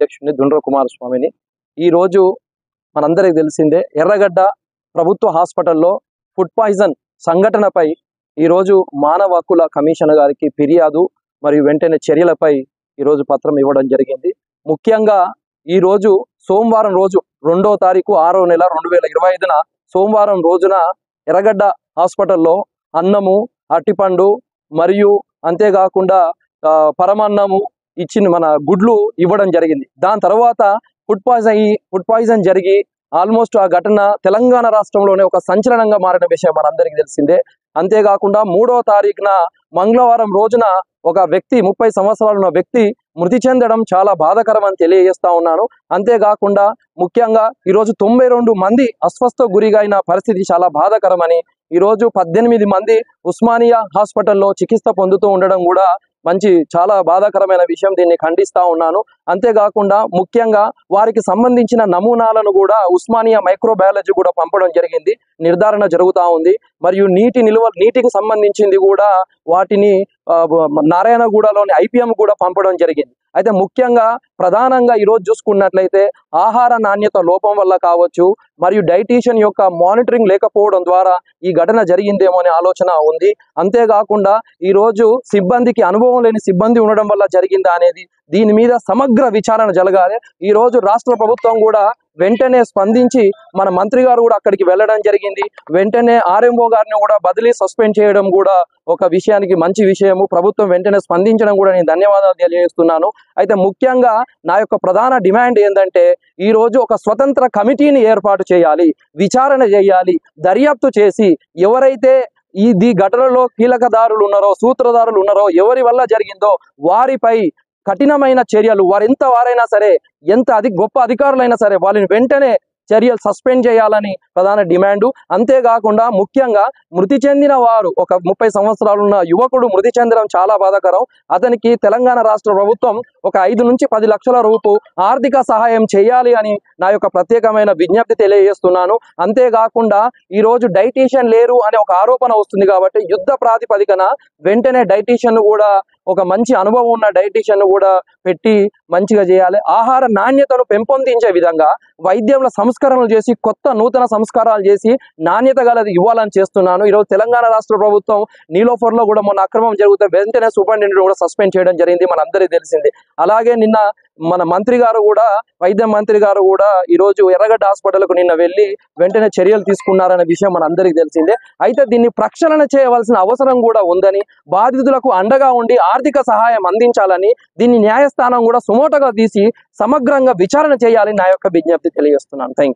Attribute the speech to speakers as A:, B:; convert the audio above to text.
A: అధ్యక్షుడిని దుండ్ర కుమారస్వామిని. ఈరోజు మనందరికీ తెలిసిందే, ఎర్రగడ్డ ప్రభుత్వ హాస్పిటల్లో ఫుడ్ పాయిజన్ సంఘటనపై ఈరోజు మానవ హక్కుల కమిషన్ గారికి ఫిర్యాదు మరియు వెంటనే చర్యలపై ఈరోజు పత్రం ఇవ్వడం జరిగింది. ముఖ్యంగా ఈరోజు సోమవారం రోజు 2వ తారీఖు 6వ నెల 2025న సోమవారం రోజున ఎర్రగడ్డ హాస్పిటల్లో అన్నము, అరటిపండు మరియు అంతేకాకుండా పరమాన్నము ఇచ్చిన మన గుడ్లు ఇవ్వడం జరిగింది. దాని తర్వాత ఫుడ్ పాయిజన్ జరిగి ఆల్మోస్ట్ ఆ ఘటన తెలంగాణ రాష్ట్రంలోనే ఒక సంచలనంగా మారిన విషయం మనందరికీ తెలిసిందే. అంతేకాకుండా 3వ తారీఖున మంగళవారం రోజున ఒక వ్యక్తి 30 సంవత్సరాలు ఉన్న వ్యక్తి మృతి చెందడం చాలా బాధాకరం అని తెలియజేస్తా ఉన్నాను. అంతేకాకుండా ముఖ్యంగా ఈరోజు 92 మంది అస్వస్థకు గురిగైన పరిస్థితి చాలా బాధాకరమని, ఈరోజు 18 మంది ఉస్మానియా హాస్పిటల్లో చికిత్స పొందుతూ ఉండడం కూడా చాలా బాధాకరమైన విషయం. దీన్ని ఖండిస్తా ఉన్నాను. అంతేకాకుండా ముఖ్యంగా వారికి సంబంధించిన నమూనాలను కూడా ఉస్మానియా మైక్రోబయాలజీ కూడా పంపడం జరిగింది. నిర్ధారణ జరుగుతూ ఉంది. మరియు నీటికి సంబంధించింది కూడా వాటిని నారాయణగూడలోని IPM కూడా పంపడం జరిగింది. అయితే ముఖ్యంగా ప్రధానంగా ఈరోజు చూసుకున్నట్లయితే ఆహార నాణ్యత లోపం వల్ల కావచ్చు, మరియు డైటీషియన్ యొక్క మానిటరింగ్ లేకపోవడం ద్వారా ఈ ఘటన జరిగిందేమో అనే ఆలోచన ఉంది. అంతేకాకుండా ఈరోజు సిబ్బందికి అనుభవం లేని సిబ్బంది ఉండడం వల్ల జరిగిందా అనేది దీని మీద సమగ్ర విచారణ జరగాలి. ఈరోజు రాష్ట్ర ప్రభుత్వం కూడా వెంటనే స్పందించి మన మంత్రి గారు కూడా అక్కడికి వెళ్ళడం జరిగింది. వెంటనే RMO గారిని కూడా బదిలీ సస్పెండ్ చేయడం కూడా ఒక విషయానికి మంచి విషయము. ప్రభుత్వం వెంటనే స్పందించడం కూడా నేను ధన్యవాదాలు తెలియజేస్తున్నాను. అయితే ముఖ్యంగా నా యొక్క ప్రధాన డిమాండ్ ఏంటంటే, ఈరోజు ఒక స్వతంత్ర కమిటీని ఏర్పాటు చేయాలి, విచారణ చేయాలి, దర్యాప్తు చేసి ఎవరైతే ఈ ఘటనలో కీలకదారులు ఉన్నారో, సూత్రధారులు ఉన్నారో, ఎవరి వల్ల జరిగిందో వారిపై కఠినమైన చర్యలు, వారైనా సరే, ఎంత గొప్ప అధికారులైనా సరే వాళ్ళని వెంటనే చర్యలు సస్పెండ్ చేయాలని ప్రధాన డిమాండు. అంతేకాకుండా ముఖ్యంగా మృతి చెందిన వారు ఒక 30 సంవత్సరాలున్న యువకుడు మృతి చెందడం చాలా బాధాకరం. అతనికి తెలంగాణ రాష్ట్ర ప్రభుత్వం ఒక 5 నుంచి 10 లక్షల రూపాయలు ఆర్థిక సహాయం చేయాలి అని నా యొక్క ప్రత్యేకమైన విజ్ఞప్తి తెలియజేస్తున్నాను. అంతేకాకుండా ఈరోజు డైటీషియన్ లేరు అనే ఒక ఆరోపణ వస్తుంది కాబట్టి యుద్ధ ప్రాతిపదికన వెంటనే డైటీషియన్ కూడా, ఒక మంచి అనుభవం ఉన్న డైటీషియన్ కూడా పెట్టి మంచిగా చేయాలి. ఆహార నాణ్యతను పెంపొందించే విధంగా వైద్యంలో సంస్కరణలు చేసి, నూతన సంస్కారాలు చేసి నాణ్యత గలది ఇవ్వాలని చేస్తున్నాను. ఈరోజు తెలంగాణ రాష్ట్ర ప్రభుత్వం నీలోఫర్లో కూడా మొన్న అక్రమం జరిగితే వెంటనే సూపరింటెండెంట్ కూడా సస్పెండ్ చేయడం జరిగింది, మనందరికీ తెలిసింది. అలాగే నిన్న మన మంత్రి గారు కూడా, వైద్య మంత్రి గారు కూడా ఈరోజు ఎర్రగడ్డ హాస్పిటల్కు నిన్న వెళ్ళి వెంటనే చర్యలు తీసుకున్నారనే విషయం మనందరికీ తెలిసిందే. అయితే దీన్ని ప్రక్షాళన చేయవలసిన అవసరం కూడా ఉందని, బాధితులకు అండగా ఉండి ఆర్థిక సహాయం అందించాలని, దీన్ని న్యాయస్థానం కూడా సుమోటగా తీసి సమగ్రంగా విచారణ చేయాలని నా యొక్క విజ్ఞప్తి తెలియజేస్తున్నాను. Thank you.